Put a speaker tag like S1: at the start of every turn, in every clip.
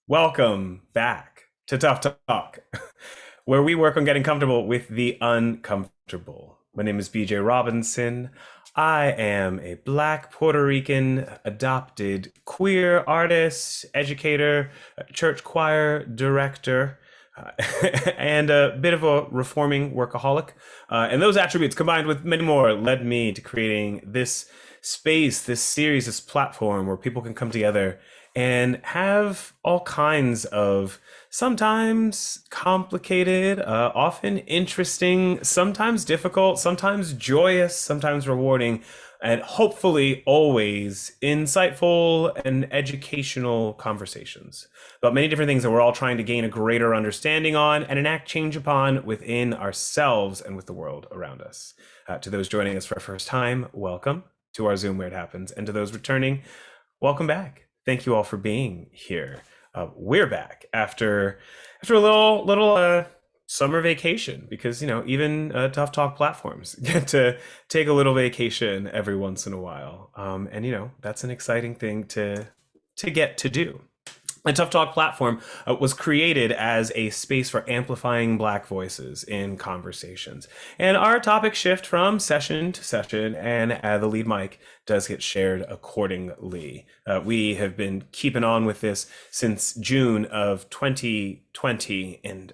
S1: Welcome back to Tough Talk, where we work on getting comfortable with the uncomfortable. My name is BJ Robinson. I am a Black Puerto Rican adopted queer artist, educator, church choir director, uh, and a bit of a reforming workaholic. And those attributes combined with many more led me to creating this space, this series, this platform where people can come together and have all kinds of sometimes complicated, often interesting, sometimes difficult, sometimes joyous, sometimes rewarding, and hopefully always insightful and educational conversations about many different things that we're all trying to gain a greater understanding on and enact change upon within ourselves and with the world around us. To those joining us for our first time, welcome to our Zoom where it happens. And to those returning, welcome back. Thank you all for being here. We're back after a little summer vacation because even Tough Talk platforms get to take a little vacation every once in a while, and that's an exciting thing to get to do. The Tough Talk platform was created as a space for amplifying Black voices in conversations. And our topics shift from session to session, and the lead mic does get shared accordingly. We have been keeping on with this since June of 2020, and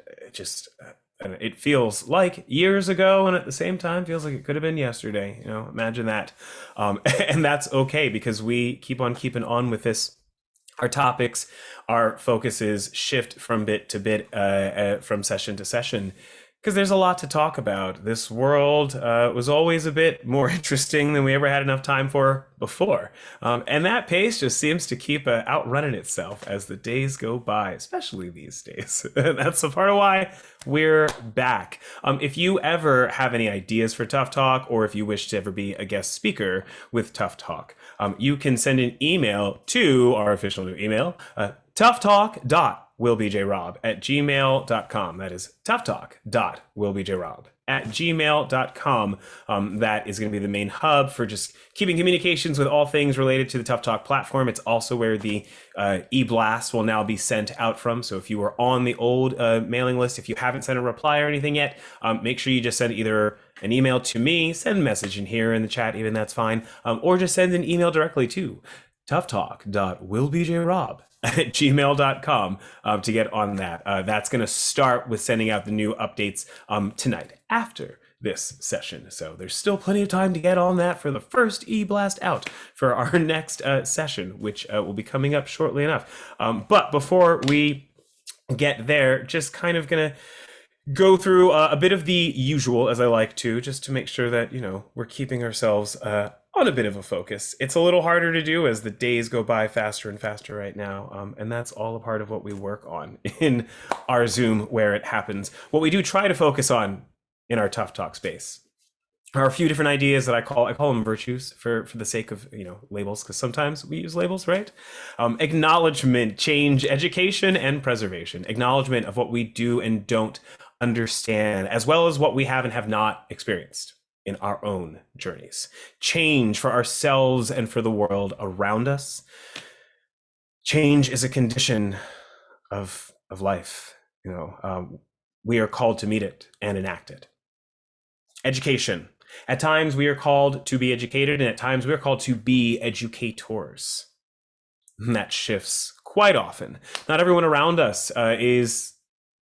S1: it feels like years ago, and at the same time feels like it could have been yesterday. Imagine that. And that's okay because we keep on keeping on with this. Our topics, our focuses shift from bit to bit, from session to session, because there's a lot to talk about. This world was always a bit more interesting than we ever had enough time for before. And that pace just seems to keep outrunning itself as the days go by, especially these days. That's a part of why we're back. If you ever have any ideas for Tough Talk, or if you wish to ever be a guest speaker with Tough Talk, you can send an email to our official new email, toughtalk.willbjrob@gmail.com. That is toughtalk.willbjrob@gmail.com. That is going to be the main hub for just keeping communications with all things related to the Tough Talk platform. It's also where the e-blast will now be sent out from. So if you were on the old mailing list, if you haven't sent a reply or anything yet, make sure you just send either an email to me, send a message in here in the chat, even that's fine, or just send an email directly to toughtalk.willbjrob@gmail.com to get on that. That's going to start with sending out the new updates tonight after this session. So there's still plenty of time to get on that for the first e-blast out for our next session, which will be coming up shortly enough. But before we get there, just kind of going to go through a bit of the usual, as I like to, just to make sure that we're keeping ourselves on a bit of a focus. It's a little harder to do as the days go by faster and faster right now, and that's all a part of what we work on in our Zoom where it happens. What we do try to focus on in our Tough Talk space are a few different ideas that I call them virtues for the sake of labels, because sometimes we use labels, right? Acknowledgement, change, education, and preservation. Acknowledgement of what we do and don't understand, as well as what we have and have not experienced in our own journeys. Change for ourselves and for the world around us. Change is a condition of life. We are called to meet it and enact it. Education. At times we are called to be educated, and at times we are called to be educators. And that shifts quite often. Not everyone around us is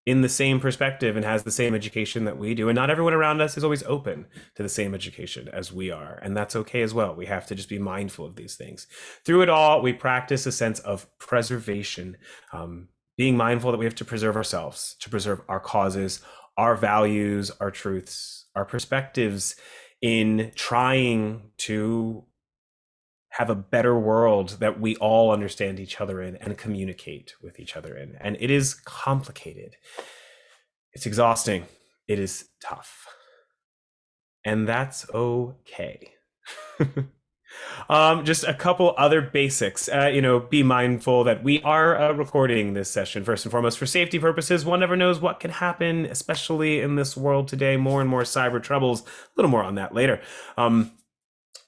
S1: in the same perspective and has the same education that we do. And not everyone around us is always open to the same education as we are. And that's okay as well. We have to just be mindful of these things. Through it all, we practice a sense of preservation, being mindful that we have to preserve ourselves, to preserve our causes, our values, our truths, our perspectives in trying to have a better world that we all understand each other in and communicate with each other in. And it is complicated. It's exhausting. It is tough. And that's okay. Just a couple other basics. Be mindful that we are recording this session first and foremost for safety purposes. One never knows what can happen, especially in this world today. More and more cyber troubles. A little more on that later.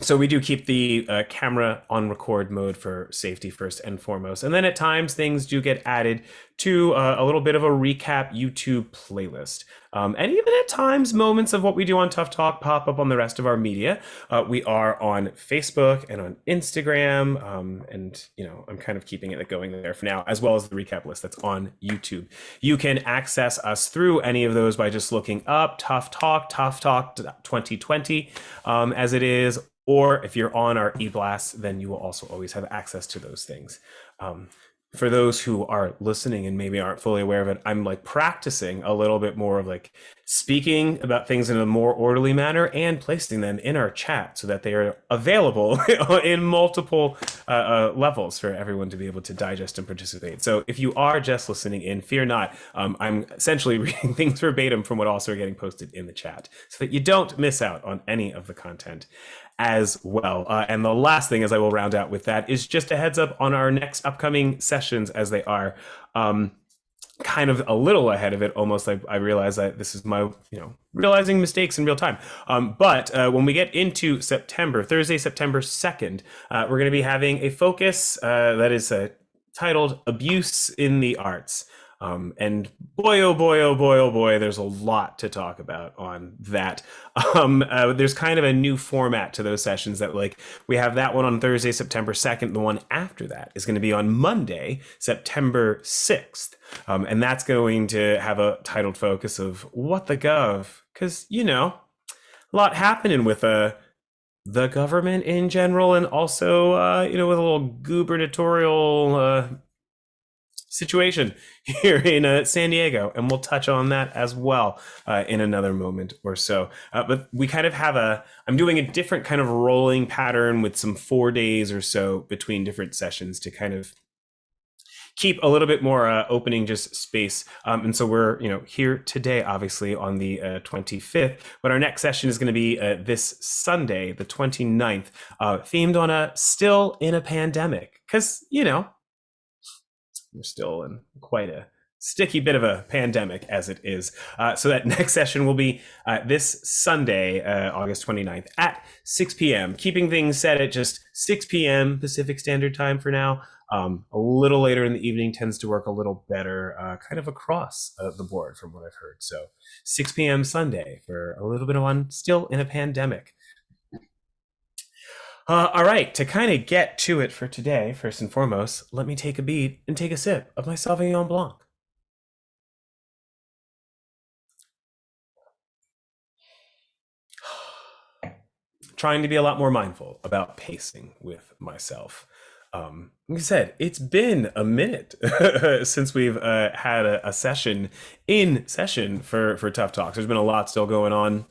S1: So we do keep the camera on record mode for safety first and foremost, and then at times things do get added to a little bit of a recap YouTube playlist. And even at times, moments of what we do on Tough Talk pop up on the rest of our media. We are on Facebook and on Instagram, and I'm kind of keeping it going there for now, as well as the recap list that's on YouTube. You can access us through any of those by just looking up Tough Talk 2020, as it is. Or if you're on our eBlast, then you will also always have access to those things. For those who are listening and maybe aren't fully aware of it, I'm like practicing a little bit more of like speaking about things in a more orderly manner and placing them in our chat so that they are available in multiple levels for everyone to be able to digest and participate. So if you are just listening in, fear not. I'm essentially reading things verbatim from what also are getting posted in the chat so that you don't miss out on any of the content as well. And the last thing, as I will round out with that, is just a heads up on our next upcoming sessions, as they are kind of a little ahead of it. Almost, I realize that this is my, realizing mistakes in real time. But when we get into September, Thursday, September 2nd, we're going to be having a focus that is titled Abuse in the Arts. And boy, oh boy, oh boy, oh boy, there's a lot to talk about on that. There's kind of a new format to those sessions that we have that one on Thursday, September 2nd. The one after that is going to be on Monday, September 6th. And that's going to have a titled focus of what the gov, because, a lot happening with the government in general, and also, with a little gubernatorial situation here in San Diego, and we'll touch on that as well in another moment or so. But we kind of have I'm doing a different kind of rolling pattern with some 4 days or so between different sessions to kind of keep a little bit more opening just space. And so we're, here today, obviously on the 25th, but our next session is going to be this Sunday, the 29th, themed on still in a pandemic, because, we're still in quite a sticky bit of a pandemic as it is. So that next session will be this Sunday, August 29th at 6 p.m., keeping things set at just 6 p.m. Pacific Standard Time for now. A little later in the evening tends to work a little better, kind of across the board from what I've heard. So 6 p.m. Sunday for a little bit of on still in a pandemic. All right, to kind of get to it for today, first and foremost, let me take a beat and take a sip of my Sauvignon Blanc. Trying to be a lot more mindful about pacing with myself. Like I said, it's been a minute since we've had a session in session for Tough Talks. There's been a lot still going on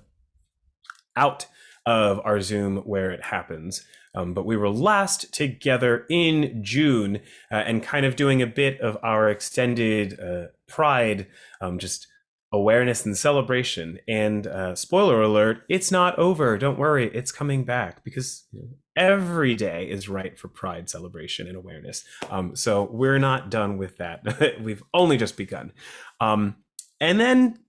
S1: out of our Zoom where it happens. But we were last together in June and kind of doing a bit of our extended Pride, just awareness and celebration. And spoiler alert, it's not over. Don't worry, it's coming back, because every day is right for Pride celebration and awareness. So we're not done with that. We've only just begun. And then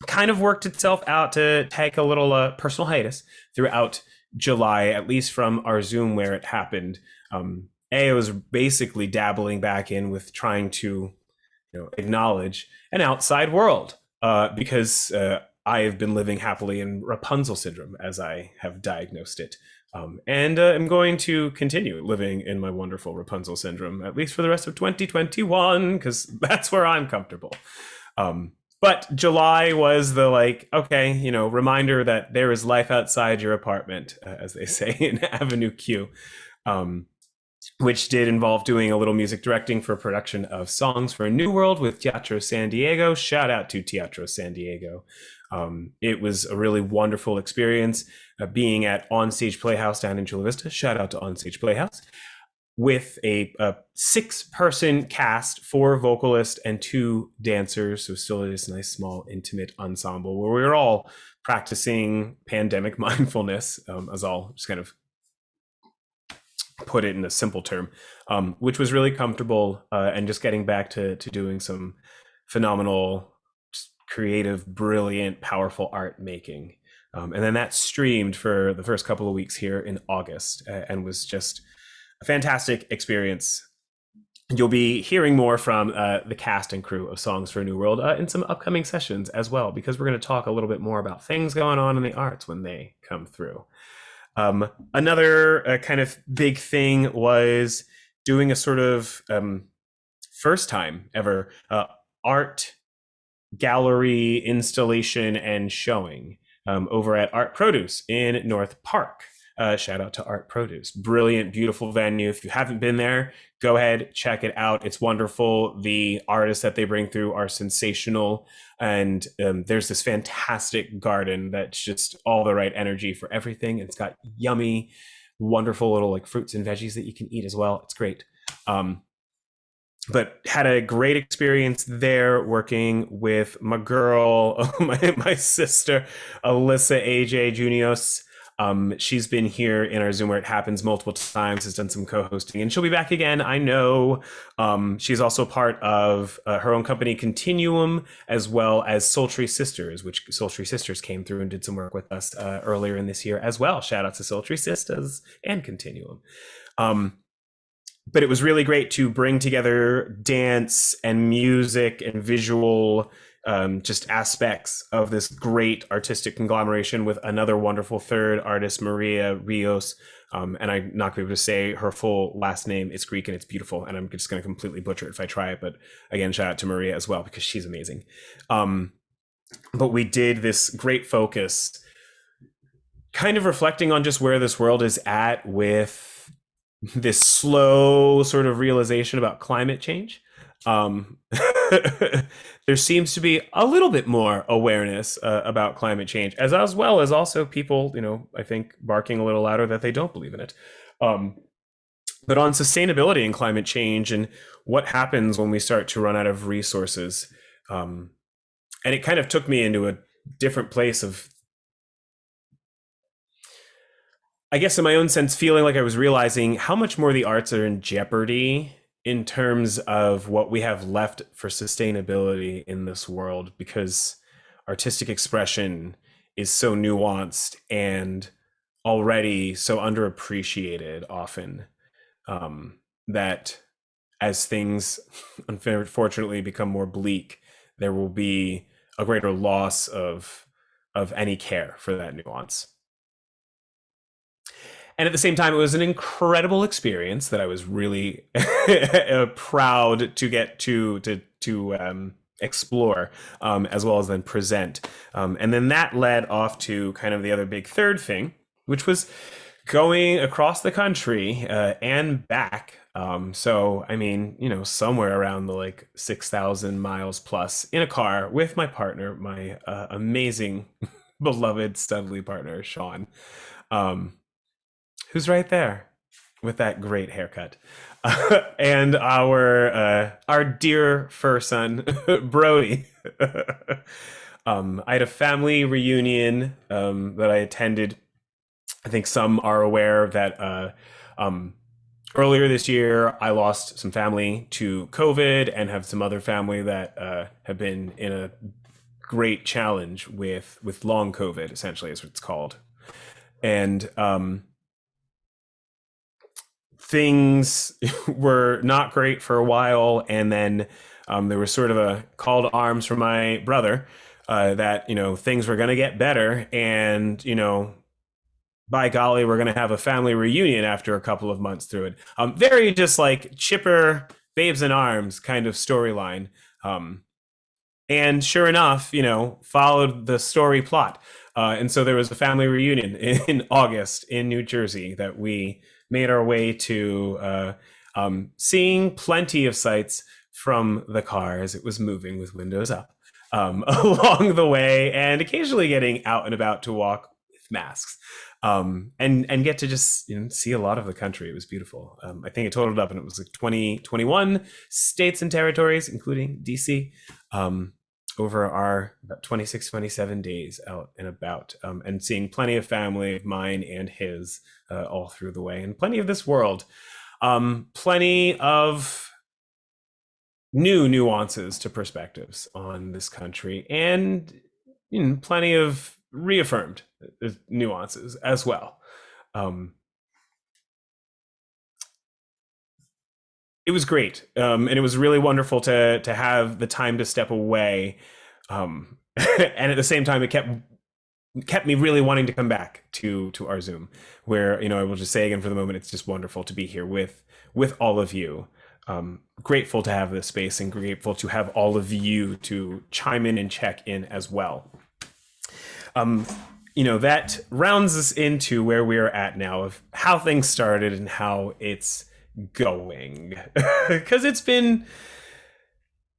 S1: kind of worked itself out to take a little personal hiatus throughout July, at least from our Zoom where it happened. I was basically dabbling back in with trying to acknowledge an outside world, because I have been living happily in Rapunzel syndrome, as I have diagnosed it. And I'm going to continue living in my wonderful Rapunzel syndrome, at least for the rest of 2021, because that's where I'm comfortable. But July was the reminder that there is life outside your apartment, as they say in Avenue Q, which did involve doing a little music directing for a production of Songs for a New World with Teatro San Diego. Shout out to Teatro San Diego. It was a really wonderful experience being at Onstage Playhouse down in Chula Vista. Shout out to Onstage Playhouse. With a 6-person cast, 4 vocalists and 2 dancers. So still this nice, small, intimate ensemble where we were all practicing pandemic mindfulness, as I'll just kind of put it in a simple term, which was really comfortable, and just getting back to doing some phenomenal, creative, brilliant, powerful art making. And then that streamed for the first couple of weeks here in August, and was just a fantastic experience. You'll be hearing more from the cast and crew of Songs for a New World in some upcoming sessions as well, because we're going to talk a little bit more about things going on in the arts when they come through. Another kind of big thing was doing a sort of first time ever art gallery installation and showing over at Art Produce in North Park. Shout out to Art Produce. Brilliant, beautiful venue. If you haven't been there, go ahead, check it out. It's wonderful. The artists that they bring through are sensational. And there's this fantastic garden that's just all the right energy for everything. It's got yummy, wonderful little like fruits and veggies that you can eat as well. It's great. But had a great experience there working with my girl, my sister, Alyssa AJ Junios. She's been here in our Zoom where it happens multiple times, has done some co-hosting, and she'll be back again, I know. She's also part of her own company, Continuum, as well as Sultry Sisters, which Sultry Sisters came through and did some work with us earlier in this year as well. Shout out to Sultry Sisters and Continuum. But it was really great to bring together dance and music and visual just aspects of this great artistic conglomeration with another wonderful third artist, Maria Rios. And I'm not going to be able to say her full last name. It's Greek and it's beautiful. And I'm just going to completely butcher it if I try it. But again, shout out to Maria as well, because she's amazing. But we did this great focus, kind of reflecting on just where this world is at with this slow sort of realization about climate change. There seems to be a little bit more awareness about climate change, as well as also people, I think, barking a little louder that they don't believe in it. But on sustainability and climate change and what happens when we start to run out of resources. And it kind of took me into a different place of, I guess in my own sense, feeling like I was realizing how much more the arts are in jeopardy in terms of what we have left for sustainability in this world, because artistic expression is so nuanced and already so underappreciated often, that as things unfortunately become more bleak, there will be a greater loss of any care for that nuance. And at the same time, it was an incredible experience that I was really proud to get to explore, as well as then present. And then that led off to kind of the other big third thing, which was going across the country and back. So, I mean, somewhere around the like 6,000 miles plus in a car with my partner, my amazing, beloved Studley partner, Sean. Who's right there with that great haircut, and our dear fur son, Brody. I had a family reunion that I attended. I think some are aware that earlier this year I lost some family to COVID and have some other family that have been in a great challenge with long COVID, essentially is what it's called. And things were not great for a while, and then there was sort of a call to arms from my brother that things were going to get better, and by golly, we're going to have a family reunion after a couple of months through it. Very just like chipper, babes in arms kind of storyline. And sure enough, followed the story plot. And so there was a family reunion in August in New Jersey that we made our way to, seeing plenty of sights from the car as it was moving with windows up along the way, and occasionally getting out and about to walk with masks, and get to just see a lot of the country. It was beautiful. I think it totaled up and it was like 21 states and territories, including DC, over our about 26, 27 days out and about, and seeing plenty of family of mine and his all through the way, and plenty of this world, plenty of new nuances to perspectives on this country, and plenty of reaffirmed nuances as well. Um, it was great, and it was really wonderful to have the time to step away, and at the same time, it kept me really wanting to come back to our Zoom, where I will just say again for the moment, it's just wonderful to be here with all of you. Grateful to have this space and grateful to have all of you to chime in and check in as well. That rounds us into where we are at now of how things started and how it's going. Because it's been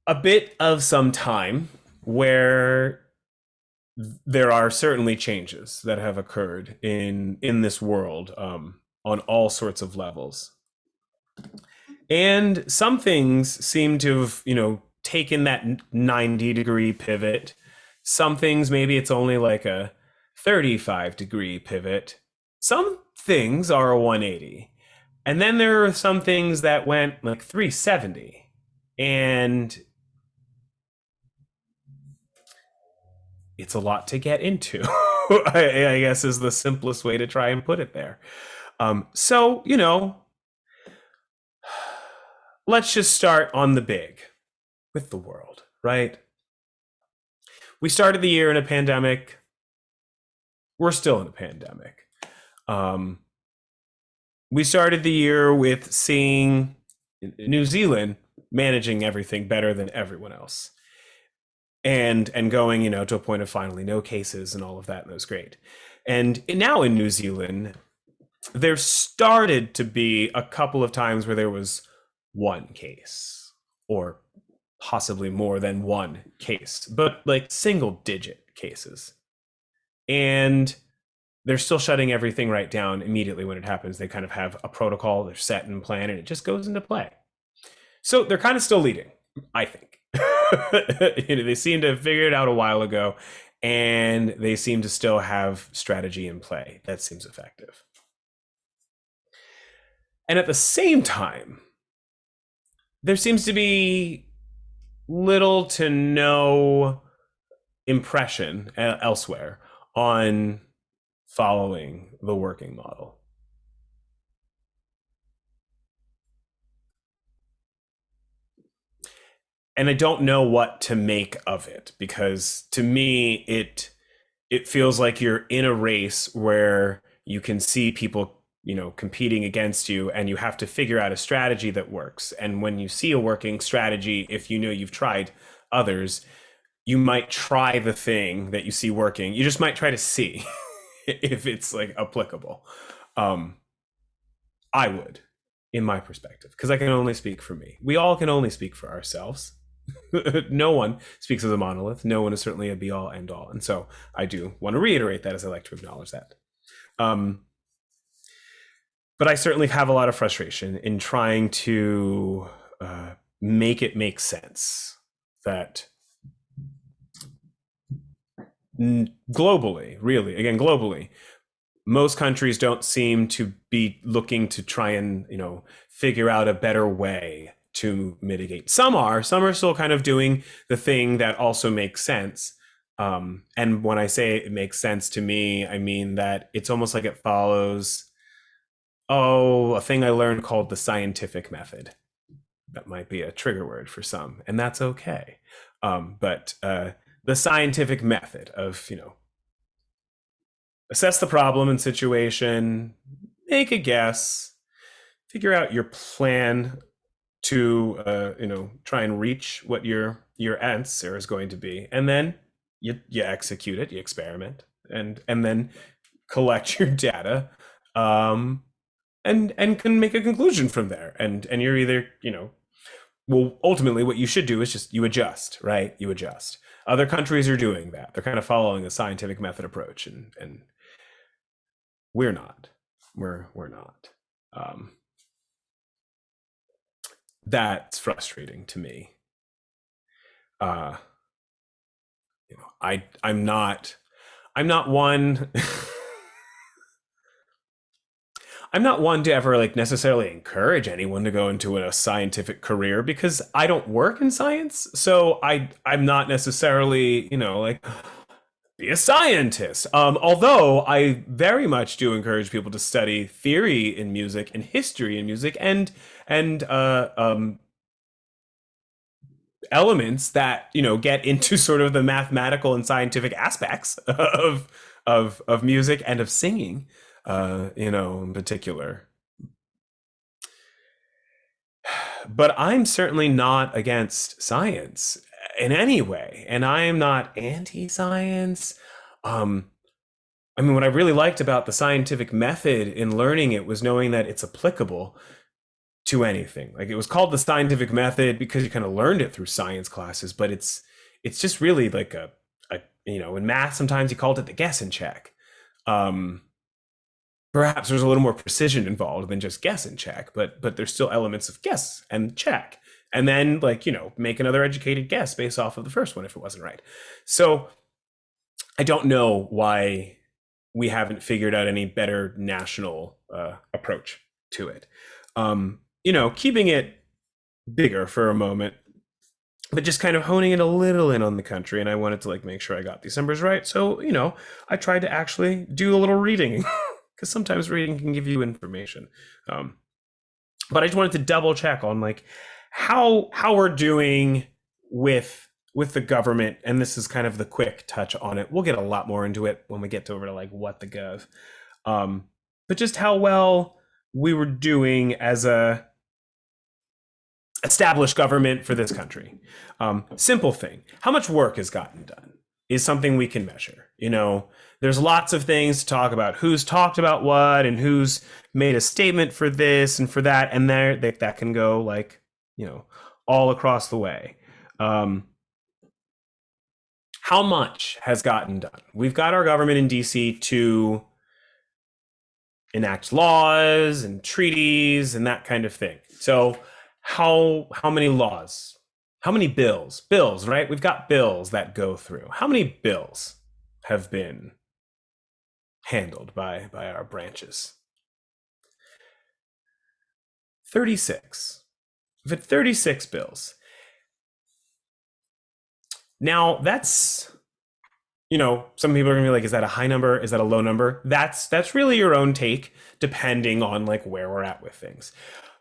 S1: a bit of some time where there are certainly changes that have occurred in this world, on all sorts of levels. And some things seem to have, taken that 90-degree pivot. Some things, maybe it's only like a 35-degree pivot. Some things are a 180. And then there are some things that went like 370. And it's a lot to get into, I guess is the simplest way to try and put it there. So, let's just start on the big with the world, right? We started the year in a pandemic. We're still in a pandemic. We started the year with seeing New Zealand managing everything better than everyone else, and going, to a point of finally no cases and all of that, and that was great. And now in New Zealand, there started to be a couple of times where there was one case, or possibly more than one case, but like single digit cases. And they're still shutting everything right down immediately when it happens. They kind of have a protocol, they're set in plan, and it just goes into play. So they're kind of still leading, I think. They seem to have figured it out a while ago, and they seem to still have strategy in play that seems effective. And at the same time, there seems to be little to no impression elsewhere on following the working model. And I don't know what to make of it, because to me it feels like you're in a race where you can see people competing against you, and you have to figure out a strategy that works. And when you see a working strategy, if you've tried others, you might try the thing that you see working. You just might try to see if it's like applicable. I would, in my perspective, because I can only speak for me. We all can only speak for ourselves. No one speaks as a monolith. No one is certainly a be all end all. And so I do want to reiterate that, as I like to acknowledge that. But I certainly have a lot of frustration in trying to make it make sense that globally, really, again, globally, most countries don't seem to be looking to try and, figure out a better way to mitigate. Some are still kind of doing the thing that also makes sense. And when I say it makes sense to me, I mean that it's almost like it follows, a thing I learned called the scientific method. That might be a trigger word for some, and that's okay. But the scientific method of, assess the problem and situation, make a guess, figure out your plan to, try and reach what your answer is going to be, and then you execute it, you experiment, and then collect your data, and can make a conclusion from there. And you're either, well, ultimately what you should do is just you adjust, right? You adjust. Other countries are doing that. They're kind of following a scientific method approach, and we're not. We're not. That's frustrating to me. I'm not one. I'm not one to ever necessarily encourage anyone to go into a scientific career, because I don't work in science. So I'm not necessarily, be a scientist. Although I very much do encourage people to study theory in music and history in music and elements that get into sort of the mathematical and scientific aspects of music and of singing, in particular. But I'm certainly not against science in any way, and I am not anti-science. Um, I mean, what I really liked about the scientific method in learning it was knowing that it's applicable to anything. Like it was called the scientific method because you kind of learned it through science classes, but it's just really like in math sometimes you called it the guess and check. Um, Perhaps there's a little more precision involved than just guess and check, but there's still elements of guess and check. And then like, make another educated guess based off of the first one if it wasn't right. So I don't know why we haven't figured out any better national approach to it. Keeping it bigger for a moment, but just kind of honing it a little in on the country. And I wanted to like make sure I got these numbers right. So, I tried to actually do a little reading because sometimes reading can give you information. But I just wanted to double check on like how we're doing with the government, and this is kind of the quick touch on it. We'll get a lot more into it when we get over to like what the gov. But just how well we were doing as a established government for this country. Simple thing. How much work has gotten done is something we can measure. There's lots of things to talk about. Who's talked about what and who's made a statement for this and for that, and that can go like all across the way. How much has gotten done? We've got our government in DC to enact laws and treaties and that kind of thing. So how many laws? How many bills? Bills, right? We've got bills that go through. How many bills have been handled by our branches? 36. We've had 36 bills. Now that's some people are gonna be like, is that a high number? Is that a low number? That's really your own take, depending on like where we're at with things.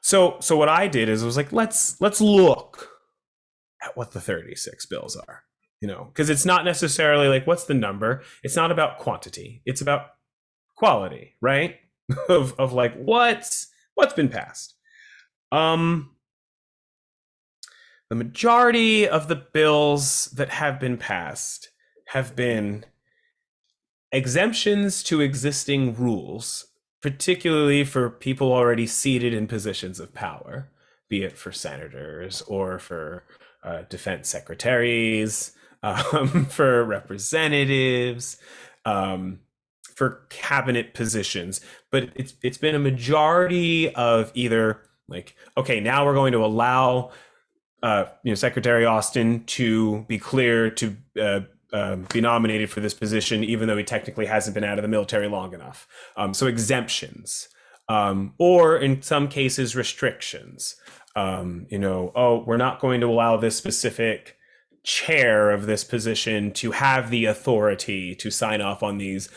S1: So what I did is I was like, let's look at what the 36 bills are. Because it's not necessarily like what's the number. It's not about quantity. It's about quality, right? of like what's been passed. The majority of the bills that have been passed have been exemptions to existing rules, particularly for people already seated in positions of power, be it for senators or for defense secretaries, for representatives, for cabinet positions. But it's been a majority of either like, okay, now we're going to allow Secretary Austin to be clear to be nominated for this position, even though he technically hasn't been out of the military long enough. So exemptions, or in some cases restrictions. We're not going to allow this specific chair of this position to have the authority to sign off on these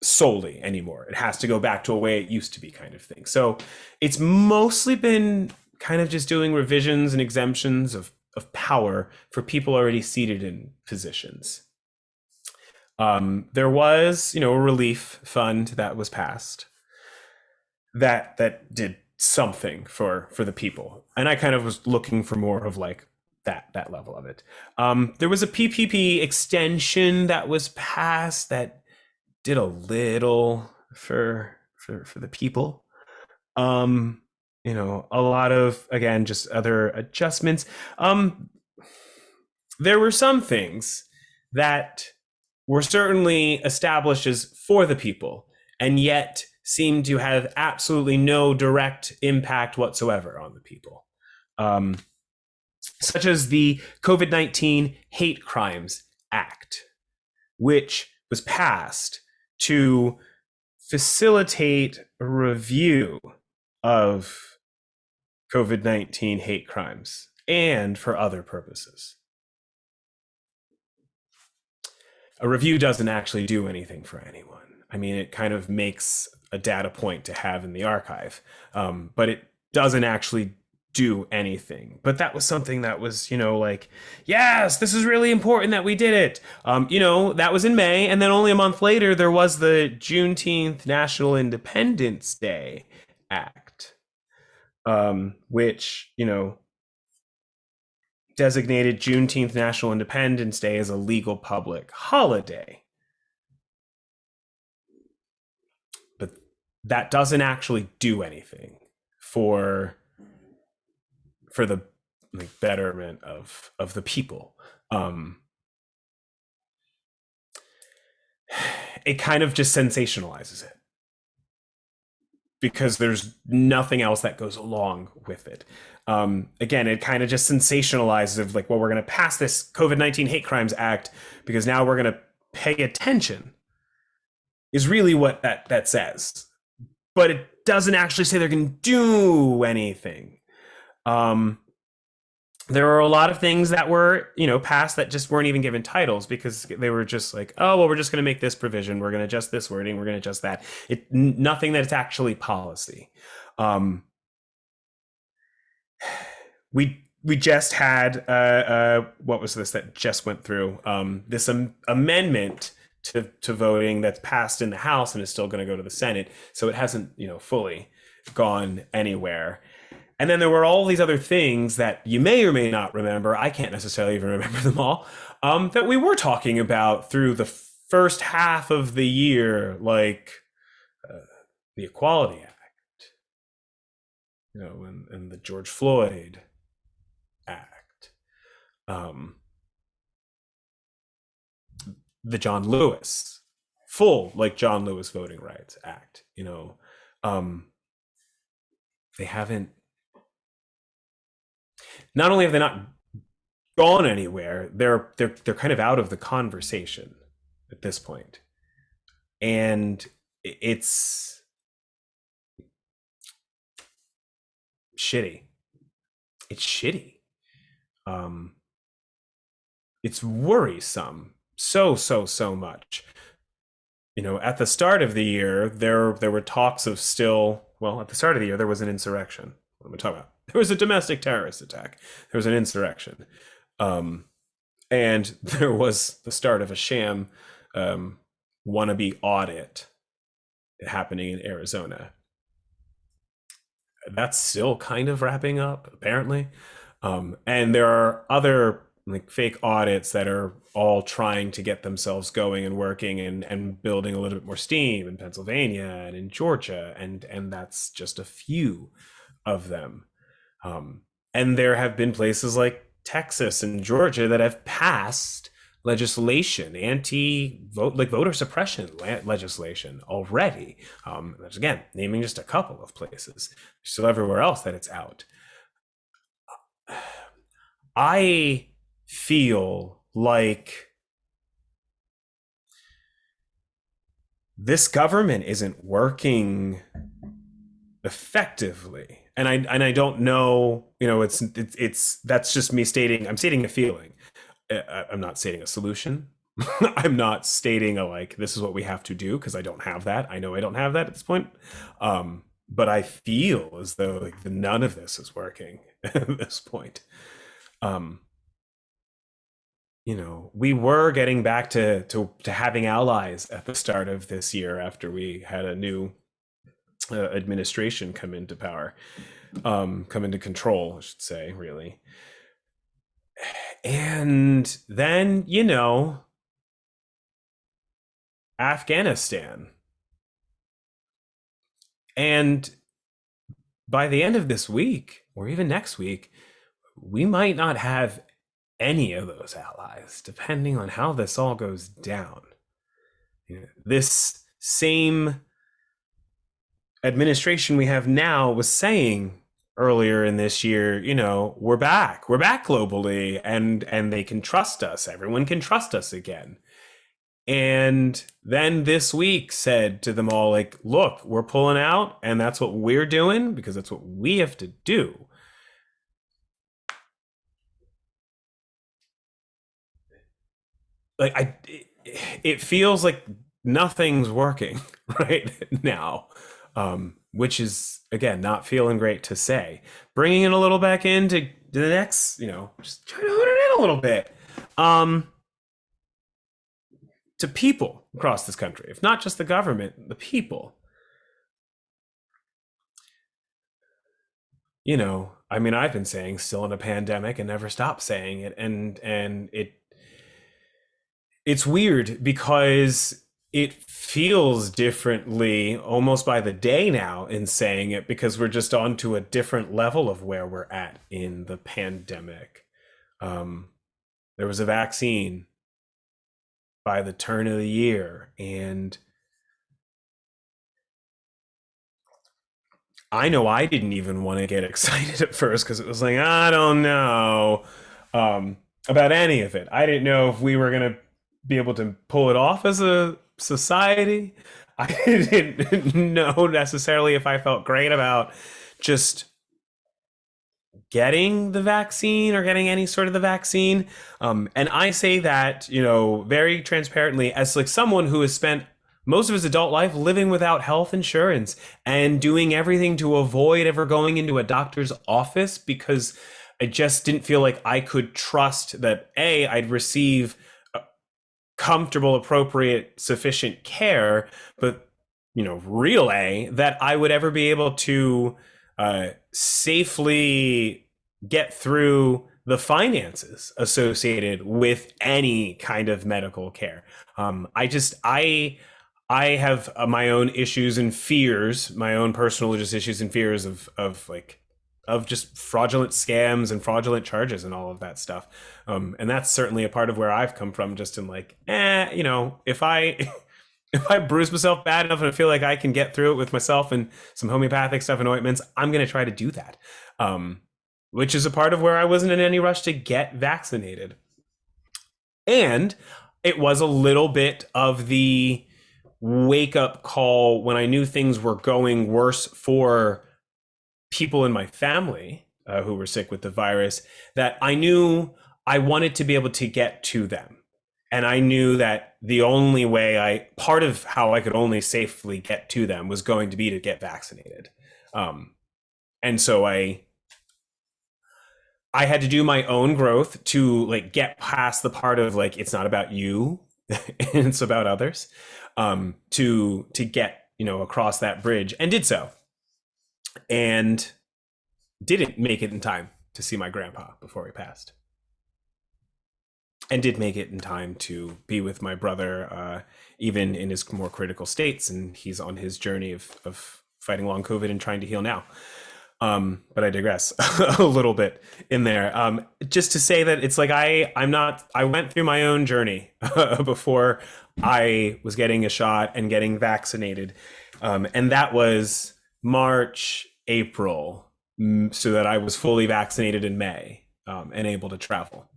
S1: solely anymore. It has to go back to a way it used to be, kind of thing. So it's mostly been kind of just doing revisions and exemptions of power for people already seated in positions. There was, a relief fund that was passed that did something for the people, and I kind of was looking for more of like that level of it. There was a PPP extension that was passed that did a little for the people. A lot of, again, just other adjustments. There were some things that were certainly established as for the people and yet seem to have absolutely no direct impact whatsoever on the people. Such as the COVID-19 Hate Crimes Act, which was passed to facilitate a review of COVID-19 hate crimes and for other purposes. a review doesn't actually do anything for anyone. I mean, it kind of makes a data point to have in the archive, but it doesn't actually do anything. But that was something that was, like, yes, this is really important that we did it. That was in May, and then only a month later there was the Juneteenth National Independence Day Act, which designated Juneteenth National Independence Day as a legal public holiday. But that doesn't actually do anything for the betterment of the people. It kind of just sensationalizes it because there's nothing else that goes along with it. Again, it kind of just sensationalizes of like, well, we're going to pass this COVID-19 Hate Crimes Act because now we're going to pay attention, is really what that says. But it doesn't actually say they're going to do anything. There were a lot of things that were, passed that just weren't even given titles because they were just like, oh, well, we're just going to make this provision. We're going to adjust this wording. We're going to adjust that. Nothing that it's actually policy. We just had, what was this that just went through? This amendment to voting that's passed in the House and is still going to go to the Senate. So it hasn't, fully gone anywhere. And then there were all these other things that you may or may not remember. I can't necessarily even remember them all, that we were talking about through the first half of the year, like the Equality Act, and the George Floyd Act, the John Lewis, John Lewis Voting Rights Act. They haven't. Not only have they not gone anywhere, they're kind of out of the conversation at this point, and it's shitty. It's shitty. It's worrisome. So much. At the start of the year, there were talks of at the start of the year, there was an insurrection. What am I talking about? There was a domestic terrorist attack. There was an insurrection. And there was the start of a sham wannabe audit happening in Arizona. That's still kind of wrapping up, apparently. And there are other fake audits that are all trying to get themselves going and working and building a little bit more steam in Pennsylvania and in Georgia. And that's just a few of them. And there have been places like Texas and Georgia that have passed legislation, voter suppression legislation already. That's, again, naming just a couple of places. There's still everywhere else that it's out. I feel like this government isn't working effectively. And I don't know, it's that's just me I'm stating a feeling. I'm not stating a solution. I'm not stating this is what we have to do, because I don't have that. I know I don't have that at this point. But I feel as though none of this is working at this point. We were getting back to having allies at the start of this year after we had a new administration come into power, come into control, I should say, really. And then, Afghanistan. And by the end of this week, or even next week, we might not have any of those allies, depending on how this all goes down. This same administration we have now was saying earlier in this year, we're back globally, and they can trust us. Everyone can trust us again. And then this week said to them all, look, we're pulling out, and that's what we're doing because that's what we have to do. it feels like nothing's working right now, which is again not feeling great to say. Bringing it a little back into the next, just trying to hone it in a little bit. Um, to people across this country, if not just the government, the people. I mean, I've been saying still in a pandemic and never stop saying it, and it's weird because it feels differently almost by the day now in saying it because we're just on to a different level of where we're at in the pandemic. Um, there was a vaccine by the turn of the year, and I know I didn't even want to get excited at first because it was like, I don't know about any of it. I didn't know if we were going to be able to pull it off as a society. I didn't know necessarily if I felt great about just getting the vaccine or getting any sort of the vaccine. And I say that, very transparently as like someone who has spent most of his adult life living without health insurance and doing everything to avoid ever going into a doctor's office because I just didn't feel like I could trust that I'd receive comfortable, appropriate, sufficient care, but real that I would ever be able to safely get through the finances associated with any kind of medical care. I have my own issues and fears, my own personal just issues and fears of just fraudulent scams and fraudulent charges and all of that stuff. And that's certainly a part of where I've come from, just in like, if I if I bruise myself bad enough and I feel like I can get through it with myself and some homeopathic stuff and ointments, I'm going to try to do that. Which is a part of where I wasn't in any rush to get vaccinated. And it was a little bit of the wake up call when I knew things were going worse for people in my family who were sick with the virus, that I knew I wanted to be able to get to them. And I knew that the only way part of how I could only safely get to them was going to be to get vaccinated. And so I had to do my own growth to like get past the part of like, it's not about you, it's about others, to get, across that bridge, and did so. And didn't make it in time to see my grandpa before he passed. And did make it in time to be with my brother, even in his more critical states. And he's on his journey of fighting long COVID and trying to heal now. But I digress a little bit in there. Just to say that it's like I went through my own journey before I was getting a shot and getting vaccinated. And that was March, April, so that I was fully vaccinated in May, and able to travel.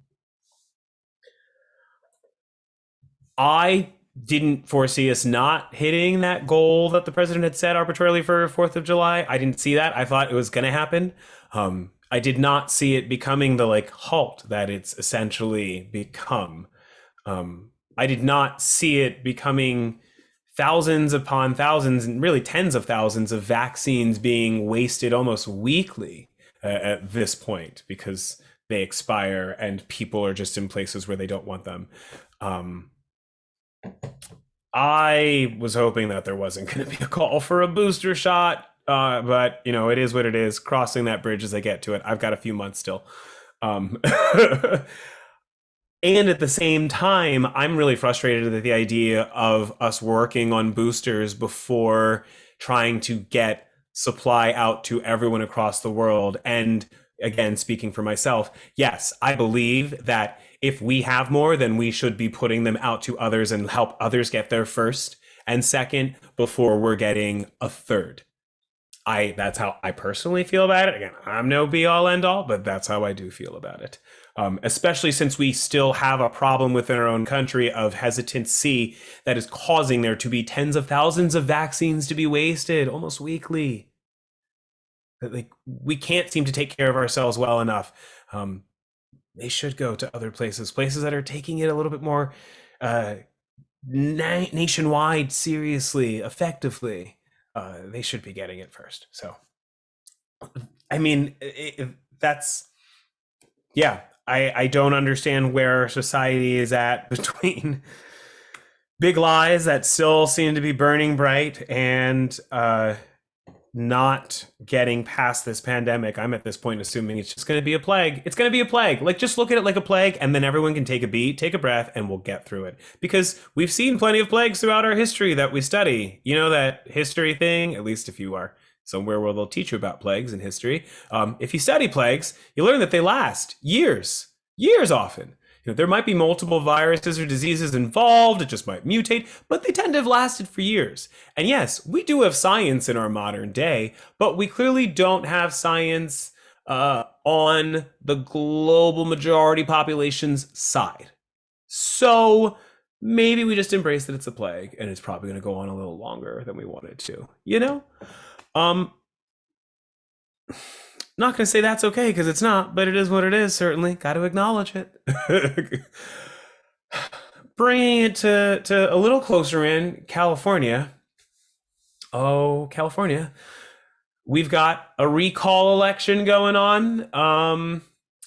S1: I didn't foresee us not hitting that goal that the president had set arbitrarily for 4th of July. I didn't see that. I thought it was going to happen. I did not see it becoming the like halt that it's essentially become. I did not see it becoming thousands upon thousands and really tens of thousands of vaccines being wasted almost weekly at this point because they expire and people are just in places where they don't want them. I was hoping that there wasn't going to be a call for a booster shot, but it is what it is. Crossing that bridge as I get to it. I've got a few months still. And at the same time, I'm really frustrated at the idea of us working on boosters before trying to get supply out to everyone across the world. And again, speaking for myself, yes, I believe that if we have more, then we should be putting them out to others and help others get there first and second before we're getting a third. That's how I personally feel about it. Again, I'm no be all end all, but that's how I do feel about it. Especially since we still have a problem within our own country of hesitancy that is causing there to be tens of thousands of vaccines to be wasted almost weekly. Like, we can't seem to take care of ourselves well enough. They should go to other places that are taking it a little bit more nationwide, seriously, effectively, they should be getting it first. So, I mean, that's yeah. I don't understand where society is at between big lies that still seem to be burning bright and not getting past this pandemic. I'm at this point assuming it's just going to be a plague. It's going to be a plague. Like, just look at it like a plague, and then everyone can take a beat, take a breath, and we'll get through it. Because we've seen plenty of plagues throughout our history that we study. You know that history thing, at least if you are somewhere where they'll teach you about plagues in history. If you study plagues, you learn that they last years, years often. There might be multiple viruses or diseases involved, it just might mutate, but they tend to have lasted for years. And yes, we do have science in our modern day, but we clearly don't have science on the global majority population's side. So maybe we just embrace that it's a plague and it's probably going to go on a little longer than we wanted to, you know? Not going to say that's okay because it's not, but it is what it is, certainly. Got to acknowledge it. Bringing it to a little closer in, California. Oh, California. We've got a recall election going on.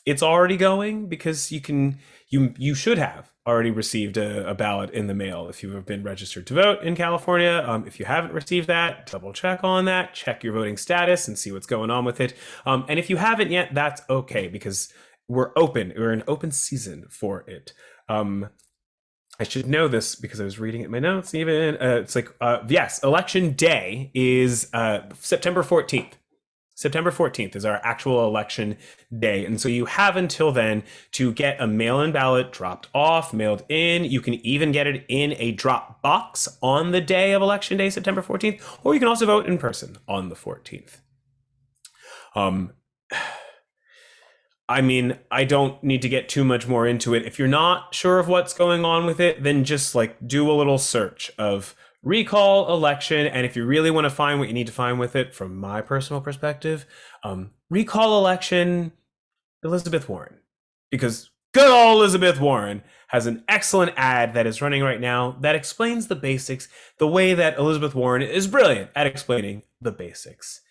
S1: It's already going because you should have already received a ballot in the mail if you have been registered to vote in California. If you haven't received that, double check on that, check your voting status and see what's going on with it. And if you haven't yet, that's okay because we're in open season for it. I should know this because I was reading it in my notes even. It's like, yes, election day is September 14th. September 14th is our actual election day. And so you have until then to get a mail-in ballot dropped off, mailed in. You can even get it in a drop box on the day of election day, September 14th, or you can also vote in person on the 14th. I mean, I don't need to get too much more into it. If you're not sure of what's going on with it, then just like do a little search of recall election. And if you really want to find what you need to find with it, from my personal perspective, recall election Elizabeth Warren. Because good old Elizabeth Warren has an excellent ad that is running right now that explains the basics the way that Elizabeth Warren is brilliant at explaining the basics.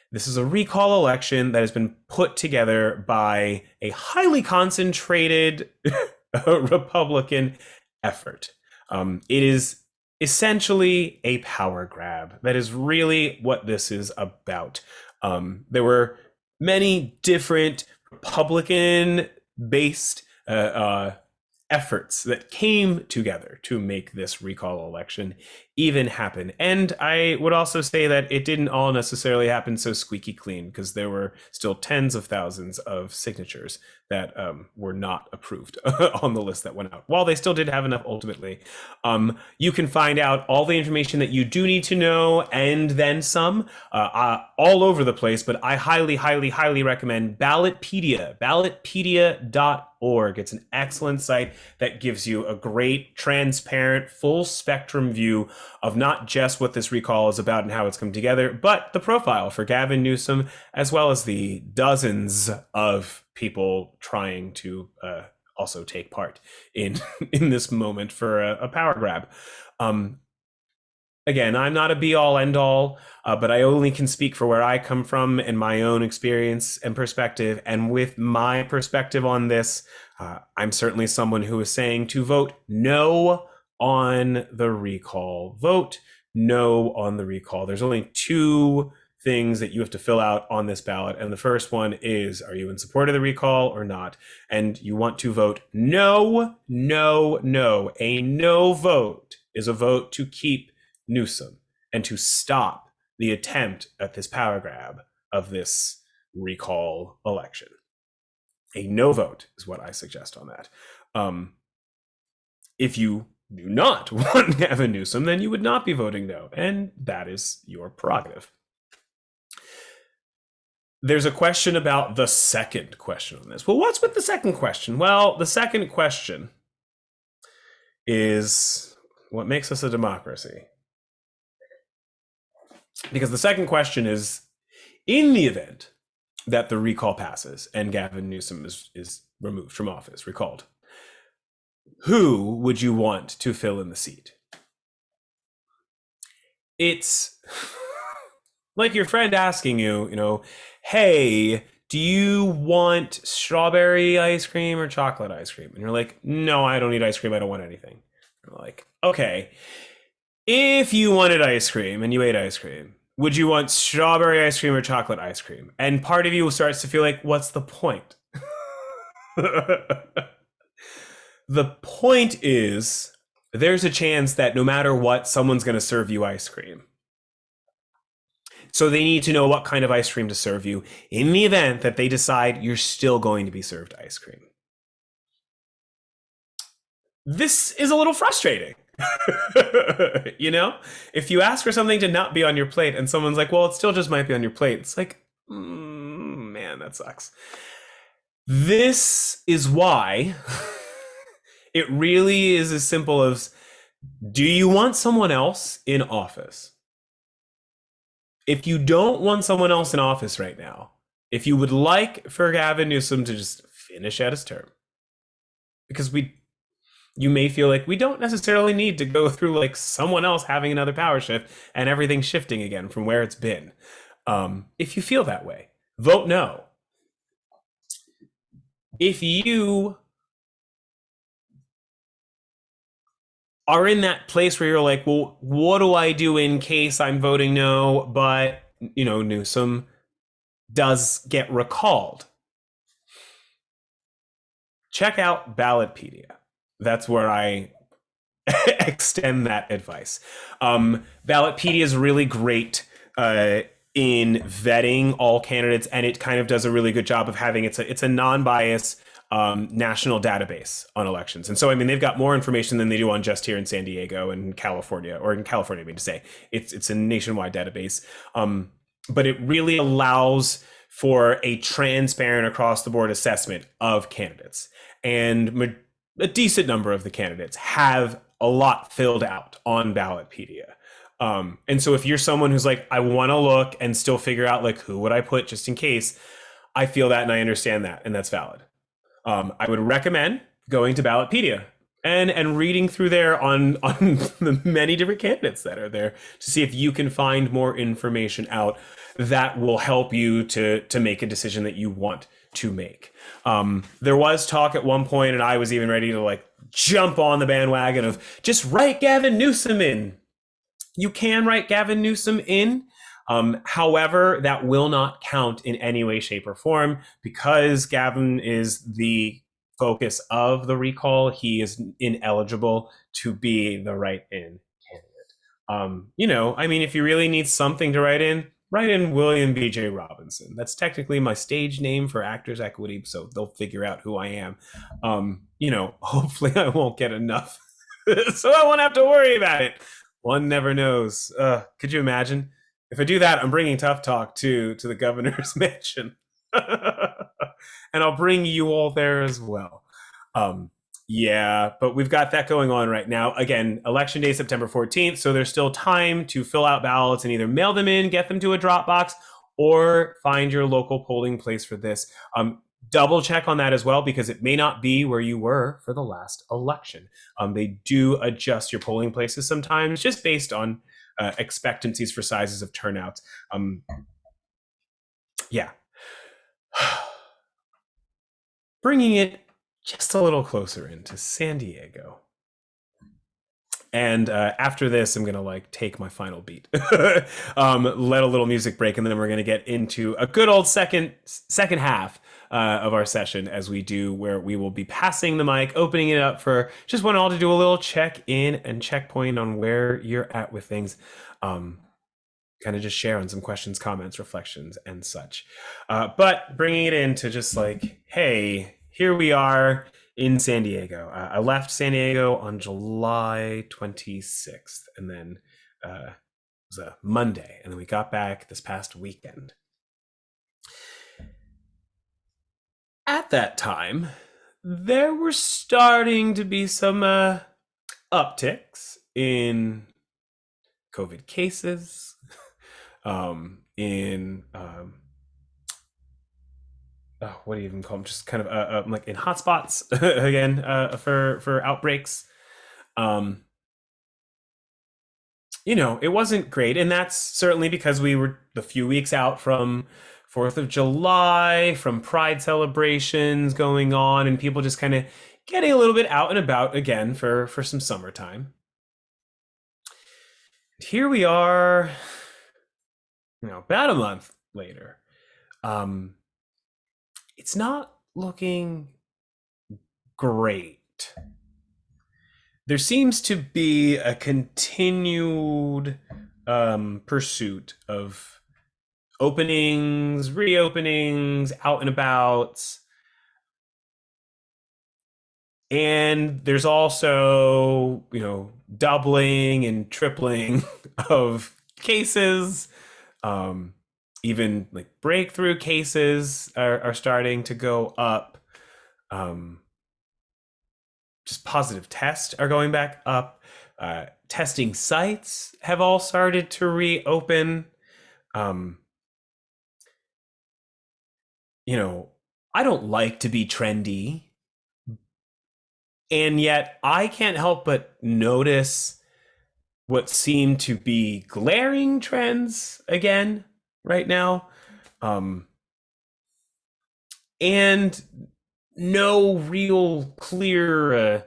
S1: This is a recall election that has been put together by a highly concentrated Republican effort. It is essentially a power grab. That is really what this is about. There were many different Republican-based efforts that came together to make this recall election even happen. And I would also say that it didn't all necessarily happen so squeaky clean because there were still tens of thousands of signatures that were not approved on the list that went out. While they still did have enough ultimately, you can find out all the information that you do need to know and then some all over the place, but I highly, highly, highly recommend Ballotpedia, ballotpedia.org. It's an excellent site that gives you a great, transparent, full spectrum view of not just what this recall is about and how it's come together, but the profile for Gavin Newsom, as well as the dozens of people trying to also take part in this moment for a power grab. Again, I'm not a be-all, end-all, but I only can speak for where I come from and my own experience and perspective. And with my perspective on this, I'm certainly someone who is saying to vote no on the recall. Vote no on the recall. There's only two things that you have to fill out on this ballot. And the first one is, are you in support of the recall or not? And you want to vote no, no, no. A no vote is a vote to keep Newsom and to stop the attempt at this power grab of this recall election. A no vote is what I suggest on that. If you do not want Gavin Newsom, then you would not be voting no, and that is your prerogative. There's a question about the second question on this. Well, what's with the second question? Well, the second question is what makes us a democracy. Because the second question is, in the event that the recall passes and Gavin Newsom is removed from office, recalled, who would you want to fill in the seat? it's like your friend asking you, hey, do you want strawberry ice cream or chocolate ice cream? And you're like, no, I don't need ice cream. I don't want anything. You're like, okay, if you wanted ice cream and you ate ice cream, would you want strawberry ice cream or chocolate ice cream? And part of you starts to feel like, what's the point? The point is, there's a chance that no matter what, someone's going to serve you ice cream. So they need to know what kind of ice cream to serve you in the event that they decide you're still going to be served ice cream. This is a little frustrating. If you ask for something to not be on your plate and someone's like, well, it still just might be on your plate, it's like, man, that sucks. This is why it really is as simple as, do you want someone else in office? If you don't want someone else in office right now, if you would like for Gavin Newsom to just finish out his term, because you may feel like we don't necessarily need to go through like someone else having another power shift and everything shifting again from where it's been. If you feel that way, vote no. If you are in that place where you're like, well, what do I do in case I'm voting no, but Newsom does get recalled? Check out Ballotpedia. That's where I extend that advice. Ballotpedia is really great in vetting all candidates, and it kind of does a really good job of having it's a non-bias national database on elections. And so, I mean, they've got more information than they do on just here in San Diego and California, or in California, I mean to say. It's a nationwide database. But it really allows for a transparent across the board assessment of candidates. And a decent number of the candidates have a lot filled out on Ballotpedia. And so if you're someone who's like, I want to look and still figure out like who would I put just in case, I feel that and I understand that, and that's valid. I would recommend going to Ballotpedia and reading through there on the many different candidates that are there to see if you can find more information out that will help you to make a decision that you want to make. There was talk at one point, and I was even ready to like jump on the bandwagon of just write Gavin Newsom in. You can write Gavin Newsom in. However, that will not count in any way, shape, or form because Gavin is the focus of the recall. He is ineligible to be the write-in candidate. I mean, if you really need something to write in William B.J. Robinson. That's technically my stage name for Actors Equity, so they'll figure out who I am. Hopefully I won't get enough, so I won't have to worry about it. One never knows. Could you imagine? If I do that, I'm bringing Tough Talk to the governor's mansion. And I'll bring you all there as well. Yeah, but we've got that going on right now. Again, election day, September 14th. So there's still time to fill out ballots and either mail them in, get them to a drop box, or find your local polling place for this. Double check on that as well, because it may not be where you were for the last election. They do adjust your polling places sometimes just based on expectancies for sizes of turnouts. Yeah. Bringing it just a little closer into San Diego. And after this, I'm gonna like take my final beat, let a little music break, and then we're gonna get into a good old second half of our session, as we do, where we will be passing the mic, opening it up for just want all to do a little check in and checkpoint on where you're at with things. Kind of just share on some questions, comments, reflections, and such. But bringing it into just like, hey, here we are in San Diego. I left San Diego on July 26th, and then it was a Monday, and then we got back this past weekend. At that time, there were starting to be some upticks in COVID cases, what do you even call them? Just kind of like in hotspots again for outbreaks. it wasn't great. And that's certainly because we were the few weeks out from 4th of July, from Pride celebrations going on, and people just kind of getting a little bit out and about again for some summertime. Here we are, about a month later. Um, it's not looking great. There seems to be a continued pursuit of openings, reopenings, out and abouts. And there's also, doubling and tripling of cases. Even like breakthrough cases are starting to go up. Just positive tests are going back up. Testing sites have all started to reopen. I don't like to be trendy, and yet I can't help but notice what seem to be glaring trends again right now. And no real clear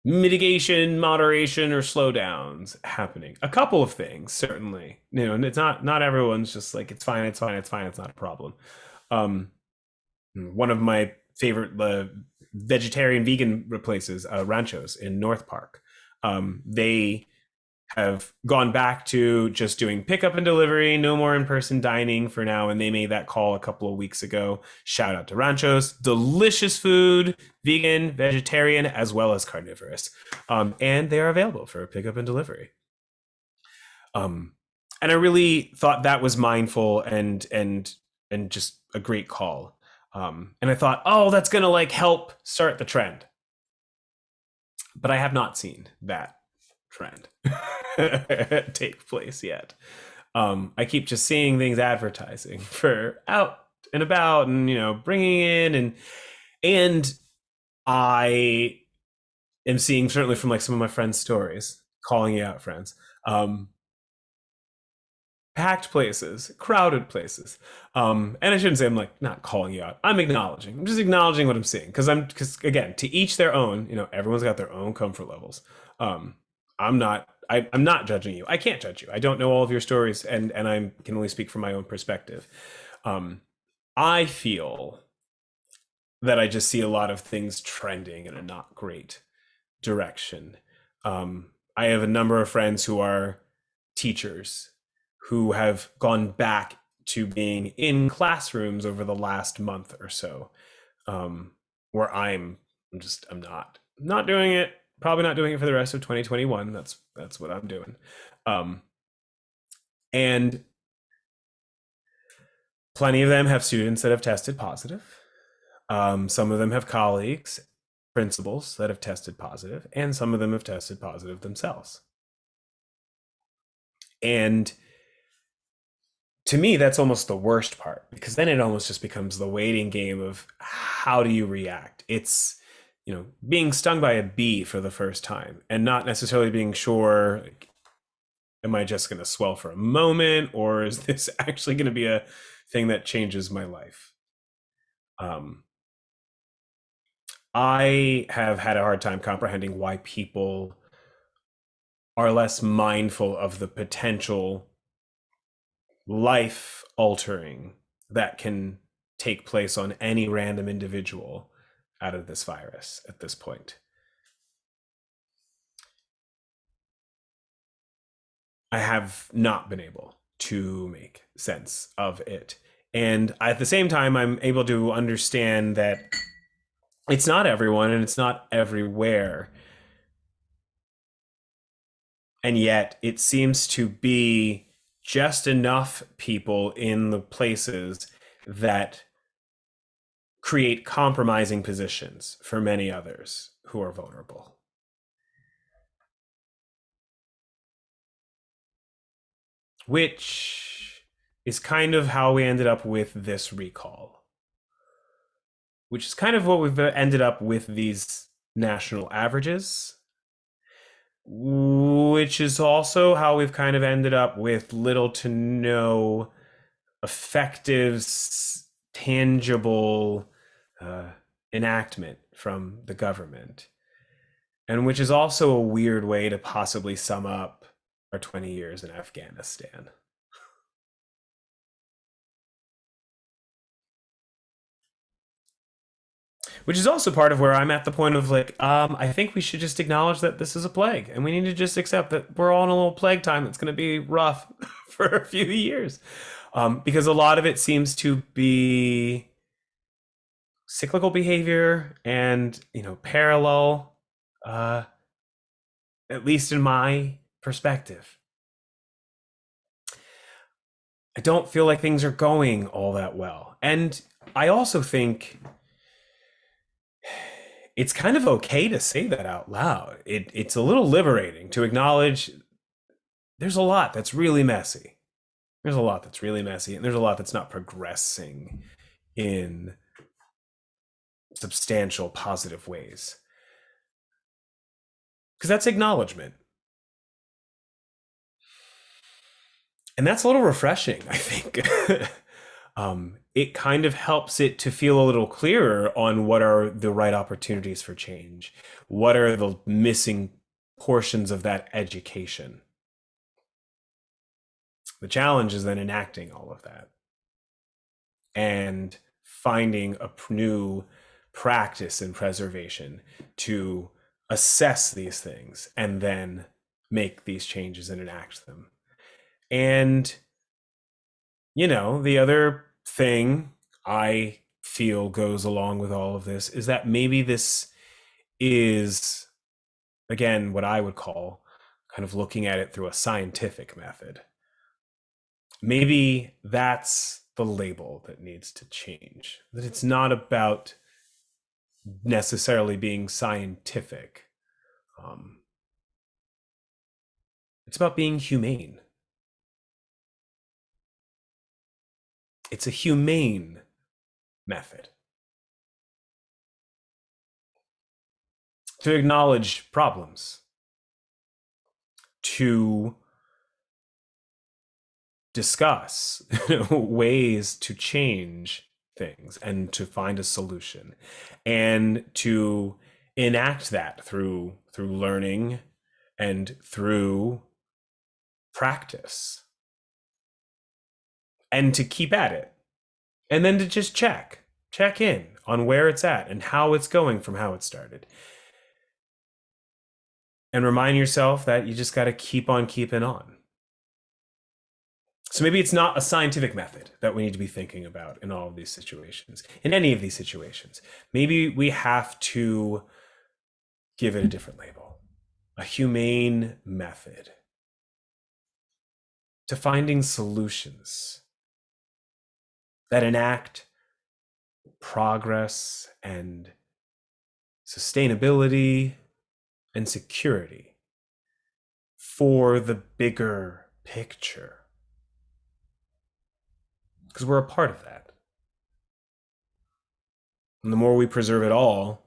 S1: mitigation, moderation, or slowdowns happening. A couple of things, certainly. And it's not everyone's just like it's fine, it's fine, it's fine, it's not a problem. One of my favorite vegetarian vegan places, Ranchos in North Park. They have gone back to just doing pickup and delivery, no more in-person dining for now, and they made that call a couple of weeks ago. Shout out to Ranchos. Delicious food, vegan, vegetarian, as well as carnivorous. And they are available for pickup and delivery. And I really thought that was mindful and just a great call. And I thought, oh, that's gonna like help start the trend. But I have not seen that trend take place yet. I keep just seeing things advertising for out and about, and bringing in, and I am seeing, certainly from like some of my friends' stories, calling you out, friends. Packed places, crowded places. And I shouldn't say I'm like not calling you out. I'm acknowledging. I'm just acknowledging what I'm seeing because again, to each their own. Everyone's got their own comfort levels. I'm not judging you. I can't judge you. I don't know all of your stories, and I can only speak from my own perspective. I feel that I just see a lot of things trending in a not great direction. I have a number of friends who are teachers who have gone back to being in classrooms over the last month or so, where I'm not doing it. Probably not doing it for the rest of 2021. That's what I'm doing. And plenty of them have students that have tested positive. Some of them have colleagues, principals that have tested positive, and some of them have tested positive themselves. And to me, that's almost the worst part, because then it almost just becomes the waiting game of how do you react? It's, being stung by a bee for the first time and not necessarily being sure, like, am I just going to swell for a moment, or is this actually going to be a thing that changes my life? I have had a hard time comprehending why people are less mindful of the potential life altering that can take place on any random individual out of this virus at this point. I have not been able to make sense of it. And at the same time, I'm able to understand that it's not everyone and it's not everywhere. And yet it seems to be just enough people in the places that create compromising positions for many others who are vulnerable. Which is kind of how we ended up with this recall. Which is kind of what we've ended up with these national averages. which is also how we've kind of ended up with little to no effective, tangible uh, enactment from the government. And which is also a weird way to possibly sum up our 20 years in Afghanistan. Which is also part of where I'm at the point of like, I think we should just acknowledge that this is a plague, and we need to just accept that we're all in a little plague time. It's going to be rough for a few years, because a lot of it seems to be cyclical behavior and parallel, uh, at least in my perspective. I don't feel like things are going all that well, and I also think it's kind of okay to say that out loud. It's a little liberating to acknowledge there's a lot that's really messy. There's a lot that's really messy, and there's a lot that's not progressing in substantial positive ways. Because that's acknowledgement. And that's a little refreshing, I think. It kind of helps it to feel a little clearer on what are the right opportunities for change. What are the missing portions of that education? The challenge is then enacting all of that and finding a new practice in preservation to assess these things and then make these changes and enact them. And, the other thing I feel goes along with all of this is that maybe this is, again, what I would call kind of looking at it through a scientific method. Maybe that's the label that needs to change, that it's not about necessarily being scientific. It's about being humane. It's a humane method to acknowledge problems, to discuss ways to change things and to find a solution, and to enact that through learning and through practice, and to keep at it, and then to just check in on where it's at and how it's going from how it started, and remind yourself that you just got to keep on keeping on. So maybe it's not a scientific method that we need to be thinking about in all of these situations, in any of these situations. Maybe we have to give it a different label, a humane method to finding solutions that enact progress and sustainability and security for the bigger picture. Because we're a part of that. And the more we preserve it all,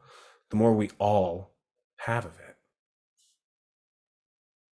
S1: the more we all have of it.